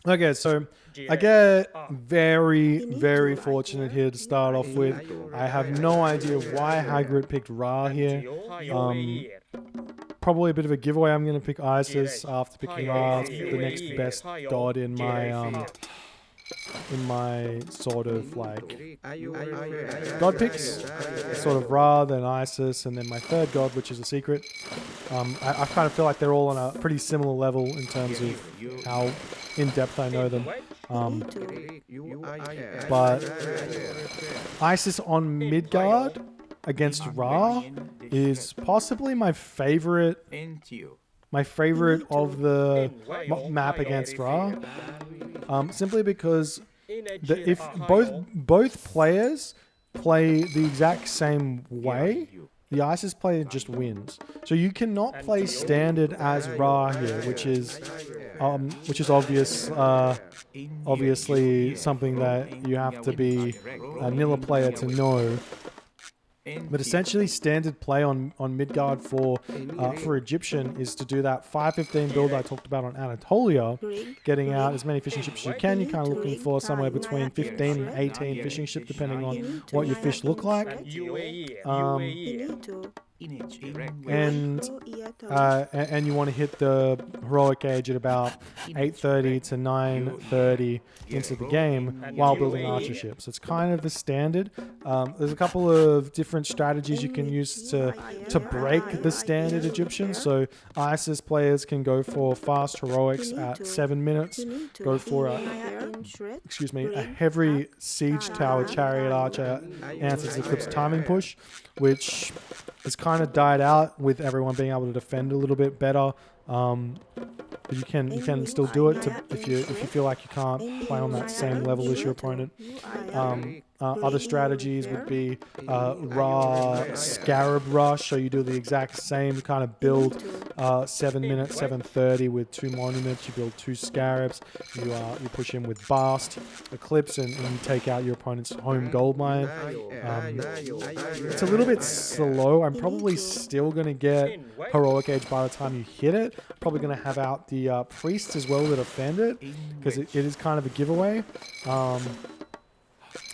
Okay, so I get very fortunate here to start off with. I have no idea why Hagrid picked Ra here. Um, Probably a bit of a giveaway. I'm going to pick Isis after picking Ra. It's the next best god in my sort of like god picks. Sort of Ra, then Isis, and then my third god, which is a secret. I kind of feel like they're all on a pretty similar level in terms of how in depth I know them. But Isis on Midgard against Ra is possibly my favorite of the map against Ra. Simply because if both players play the exact same way, the Isis player just wins. So you cannot play standard as Ra here, which is obvious. Obviously, something that you have to be a Nilla player to know. But essentially, standard play on Midgard for Egyptian is to do that 5-15 build I talked about on Anatolia, getting out as many fishing ships as you can. You're kind of looking for somewhere between 15 and 18 fishing ships, depending on what your fish look like. And you want to hit the heroic age at about 8:30 to 9:30 into the game while building archer ships. It's kind of the standard. There's a couple of different strategies you can use to break the standard Egyptian. So Isis players can go for fast heroics at 7 minutes, go for a heavy siege tower chariot archer answers Eclipse timing push, which has kind of died out with everyone being able to defend a little bit better. But you can still do it if you feel like you can't play on that same level as your opponent. Other strategies would be Ra Scarab Rush, so you do the exact same kind of build, 7 minutes, 7:30 with 2 monuments. You build 2 Scarabs. You push in with Bast, Eclipse, and you take out your opponent's home gold mine. It's a little bit slow. I'm probably still going to get Heroic Age by the time you hit it. Probably going to have out the Priests as well that offend it, because it is kind of a giveaway.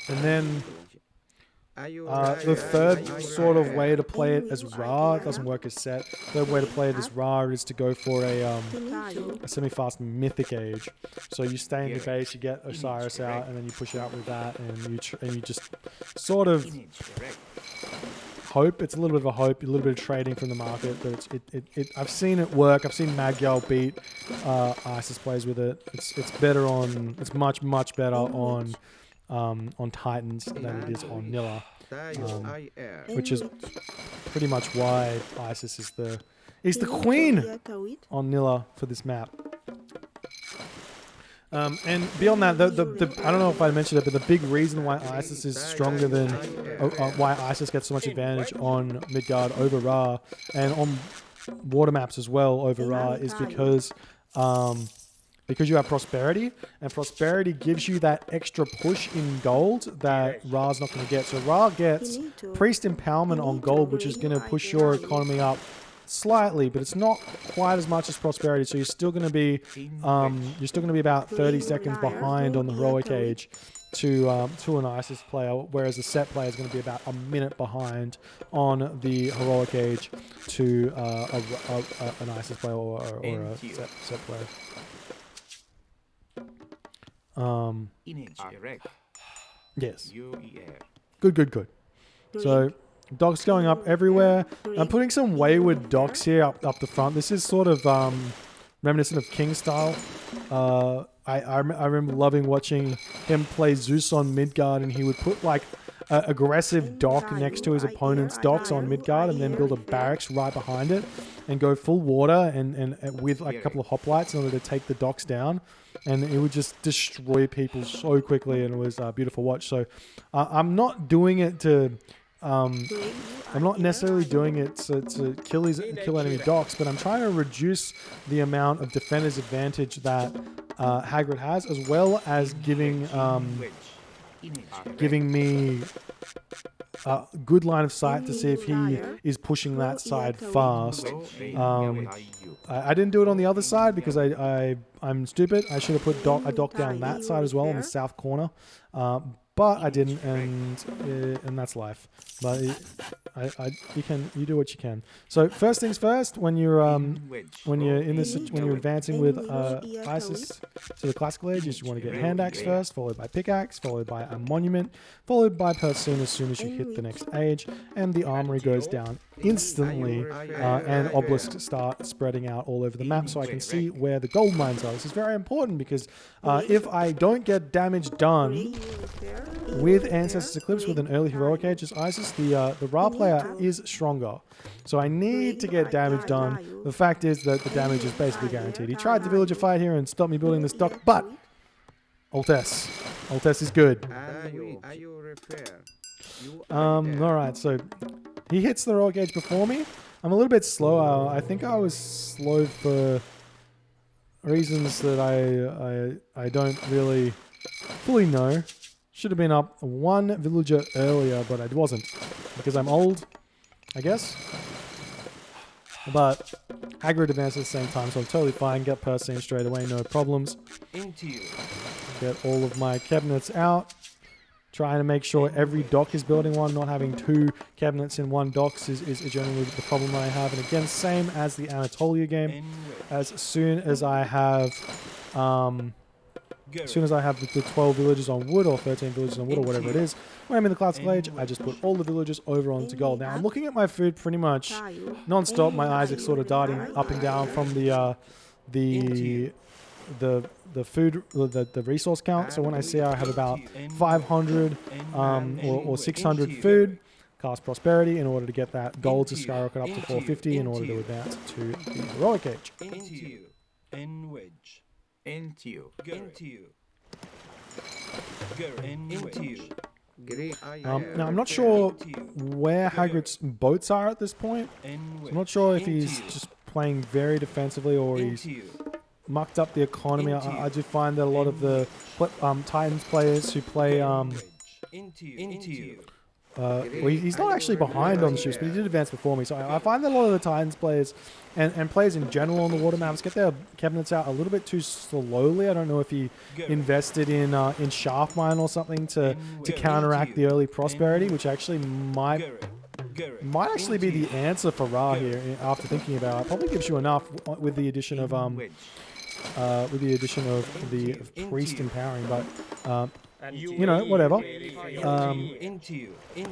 And then the third sort of way to play it as Ra, it doesn't work as set. Third way to play it as Ra is to go for a semi-fast Mythic Age. So you stay in your base, you get Osiris out, and then you push out with that, and you just sort of hope. It's a little bit of a hope, a little bit of trading from the market, but I've seen it work. I've seen Magyar beat Isis plays with it. It's better on. It's much better on Titans than it is on Nilla, which is pretty much why Isis is the queen on Nilla for this map. And beyond that, I don't know if I mentioned it, but the big reason why Isis is stronger than why Isis gets so much advantage on Midgard over Ra and on water maps as well over Ra is because you have Prosperity, and Prosperity gives you that extra push in gold that Ra's not going to get. So Ra gets Priest Empowerment on gold, which is going to push your economy up slightly, but it's not quite as much as Prosperity. So you're still going to be about 30 seconds behind on the Heroic Age to an Isis player, whereas a set player is going to be about a minute behind on the Heroic Age to an Isis player or a set player. Yes. Good. So docks going up everywhere. I'm putting some wayward docks here up the front. This is sort of reminiscent of King style. I remember loving watching him play Zeus on Midgard, and he would put like an aggressive dock next to his opponent's docks on Midgard, and then build a barracks right behind it, and go full water and with like a couple of hoplites in order to take the docks down. And it would just destroy people so quickly, and it was a beautiful watch. So I'm not doing it to... I'm not necessarily doing it to kill enemy docks, but I'm trying to reduce the amount of defender's advantage that Hagrid has, as well as giving me good line of sight to see if he is pushing that side fast. I didn't do it on the other side because I'm stupid. I should have put a dock down that side as well in the south corner. But I didn't, and that's life. But you do what you can. So first things first, when you're advancing with ISIS to the classical age, is you want to get hand axe first, followed by pickaxe, followed by a monument, followed by pursuit as soon as you hit the next age, and the armory goes down instantly, and obelisks start spreading out all over the map, so I can see where the gold mines are. This is very important because if I don't get damage done with Ancestors Eclipse with an early heroic age as Isis, the Ra player is stronger. So I need to get damage done. The fact is that the damage is basically guaranteed. He tried the villager fight here and stopped me building this dock, but Alt-S is good. Alright, so he hits the heroic age before me. I'm a little bit slow. I think I was slow for reasons that I don't really fully know. Should have been up one villager earlier, but I wasn't. Because I'm old, I guess. But Hagrit advanced at the same time, so I'm totally fine. Get Persine straight away, no problems. Get all of my cabinets out. Trying to make sure every dock is building one. Not having two cabinets in one docks is generally the problem I have. And again, same as the Anatolia game. As soon as I have the 12 villages on wood or 13 villages on wood or whatever it is, when I'm in the classical age, I just put all the villages over onto gold. Now I'm looking at my food pretty much non-stop. My eyes are sort of darting up and down from the food, the resource count. So when I see I have about 500 or 600 food, cast prosperity in order to get that gold to skyrocket up to 450 in order to advance to the heroic age. Now I'm not sure where Hagrit's boats are at this point. So I'm not sure if he's just playing very defensively or he's mucked up the economy. I do find that a lot of the Titans players who play well, he's not actually behind on the ships, but he did advance before me. So I find that a lot of the Titans players and players in general on the water maps get their cabinets out a little bit too slowly. I don't know if he invested in shaft mine or something to counteract the early prosperity, which actually might actually be the answer for Ra here. After thinking about it, probably gives you enough with the addition of the priest empowering, but. You know, whatever.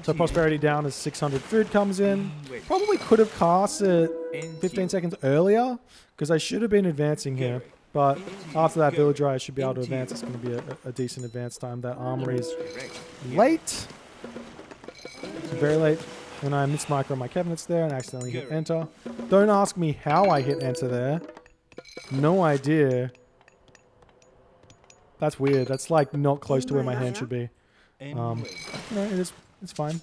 So prosperity down as 600 food comes in. Probably could have cast it 15 seconds earlier because I should have been advancing here. But after that villager, I should be able to advance. It's going to be a decent advance time. That armory is late. It's very late. And I mismicro my cabinets there and accidentally hit enter. Don't ask me how I hit enter there. No idea. That's weird. That's like not close to where my hand should be. No, it's fine.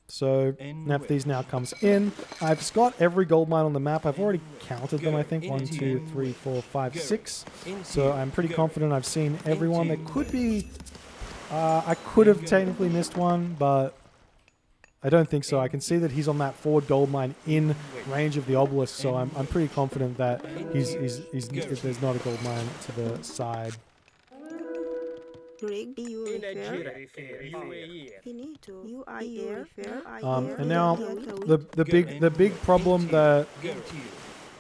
So Nephthys now comes in. I've got every gold mine on the map. I've already counted them, I think. 1, 2, 3, 4, 5, 6. So I'm pretty confident I've seen everyone. There could be... I could have technically missed one, but I don't think so. I can see that he's on that forward gold mine in range of the obelisk, so I'm pretty confident that if there's not a gold mine to the side. And now the big problem that,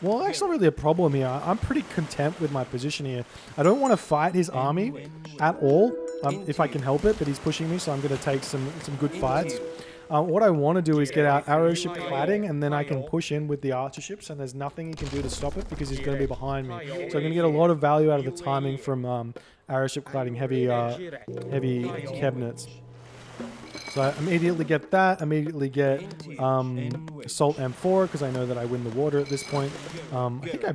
well, actually not really a problem here. I'm pretty content with my position here. I don't want to fight his army at all, if I can help it, but he's pushing me, so I'm going to take some good fights. What I want to do is get out arrow ship cladding, and then I can push in with the archer ships, and there's nothing he can do to stop it because he's going to be behind me. So I'm going to get a lot of value out of the timing from arrow ship cladding heavy cabinets. So I immediately get that, immediately get Assault M4 because I know that I win the water at this point. I think I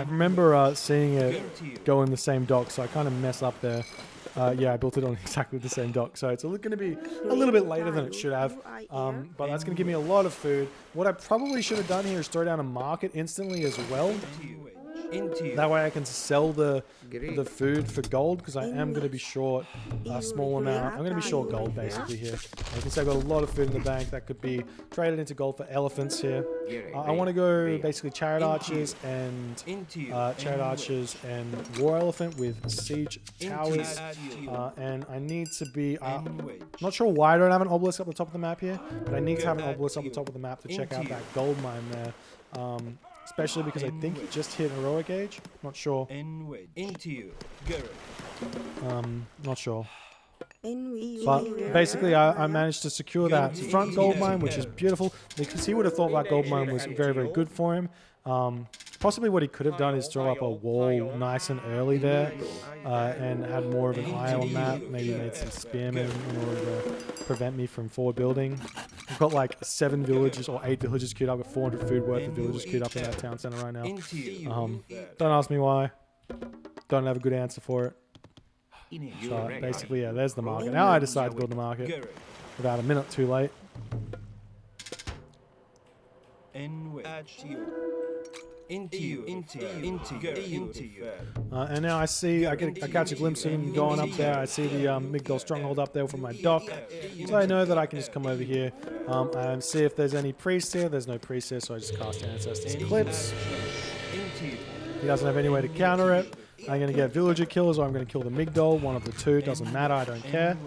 remember seeing it go in the same dock, so I kind of mess up there. Yeah, I built it on exactly the same dock, so it's going to be a little bit later than it should have, but that's going to give me a lot of food. What I probably should have done here is throw down a market instantly as well. That way I can sell the food for gold, because I am going to be short a small amount. I'm going to be short gold basically here. You can see I've got a lot of food in the bank that could be traded into gold for elephants here. I want to go basically chariot archers and war elephant with siege towers. And I need to be not sure why I don't have an obelisk up the top of the map here, but I need to have an obelisk up the top of the map to check out that gold mine there. Especially because I think he just hit heroic age. Not sure. Not sure. But basically, I managed to secure that front gold mine, which is beautiful. Because he would have thought that gold mine was very, very good for him. Possibly what he could have done is throw up a wall nice and early there, and had more of an eye on that. Maybe made some spearmen in order to prevent me from forward building. I've got like 7 villages or 8 villages queued up with 400 food worth of villages queued up in that town center right now. Don't ask me why. Don't have a good answer for it. So basically, yeah, there's the market. Now I decide to build the market about a minute too late. And now I see, I catch a glimpse of him going up there. I see the Migdol stronghold up there from my dock. So I know that I can just come over here and see if there's any priest here. There's no priest here, so I just cast Ancestors Eclipse. He doesn't have any way to counter it. I'm going to get villager kills, or I'm going to kill the Migdol. One of the two, doesn't matter, I don't care.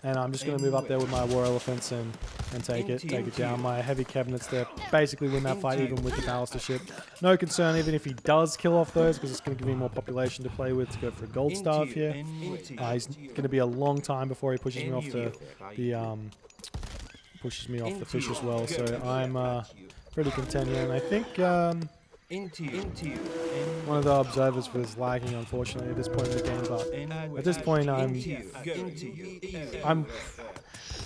And I'm just going to move up there with my war elephants and take it down. My heavy cabinets there basically win that fight even with the Ballister ship. No concern even if he does kill off those, because it's going to give me more population to play with to go for a gold staff here. He's going to be a long time before he pushes me off the fish as well. So I'm pretty content here, and I think one of the observers was lagging, unfortunately, at this point in the game, but at this point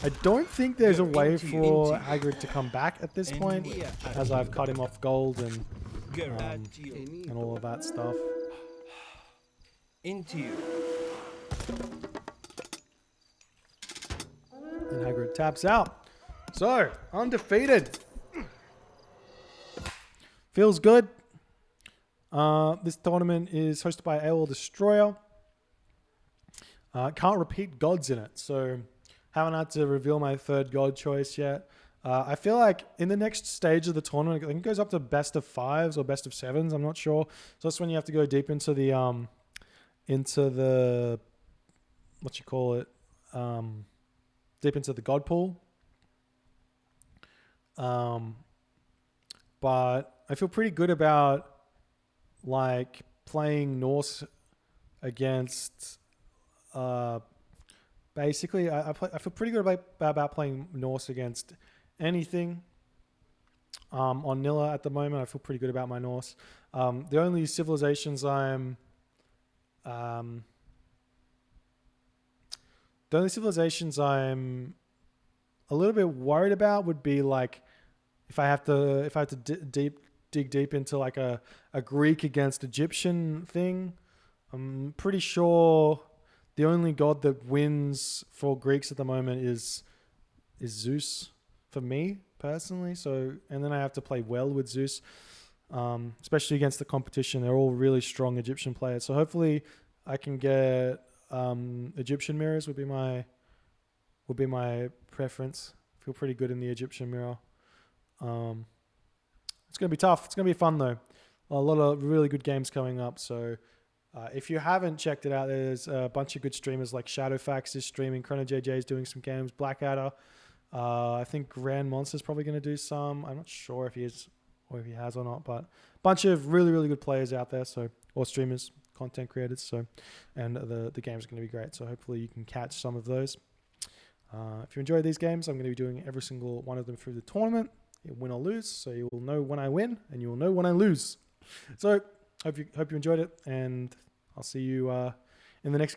I don't think there's a way for Hagrit to come back at this point, as I've cut him off gold and all of that stuff. And Hagrit taps out. So, undefeated. Feels good. This tournament is hosted by AOL Destroyer. Can't repeat gods in it, so haven't had to reveal my third god choice yet. I feel like in the next stage of the tournament, I think it goes up to best of 5s or best of 7s. I'm not sure. So that's when you have to go deep into the what you call it, deep into the god pool. But I feel pretty good about like playing Norse against basically I feel pretty good about playing Norse against anything on Nilla at the moment. I feel pretty good about my Norse. The only civilizations I'm a little bit worried about would be like if I have to dig deep into like a Greek against Egyptian thing. I'm pretty sure the only god that wins for Greeks at the moment is Zeus for me personally. So, and then I have to play well with Zeus, especially against the competition. They're all really strong Egyptian players. So hopefully I can get Egyptian mirrors would be my preference. Feel pretty good in the Egyptian mirror. It's going to be tough. It's going to be fun though. A lot of really good games coming up. So if you haven't checked it out, there's a bunch of good streamers like Shadowfax is streaming. Chrono JJ is doing some games. Blackadder. I think Grand Monster's probably going to do some. I'm not sure if he is or if he has or not, but a bunch of really, really good players out there. So, or streamers, content creators. So, and the game's going to be great. So hopefully you can catch some of those. If you enjoy these games, I'm going to be doing every single one of them through the tournament. You win or lose, so you will know when I win and you will know when I lose. So hope you enjoyed it, and I'll see you in the next game.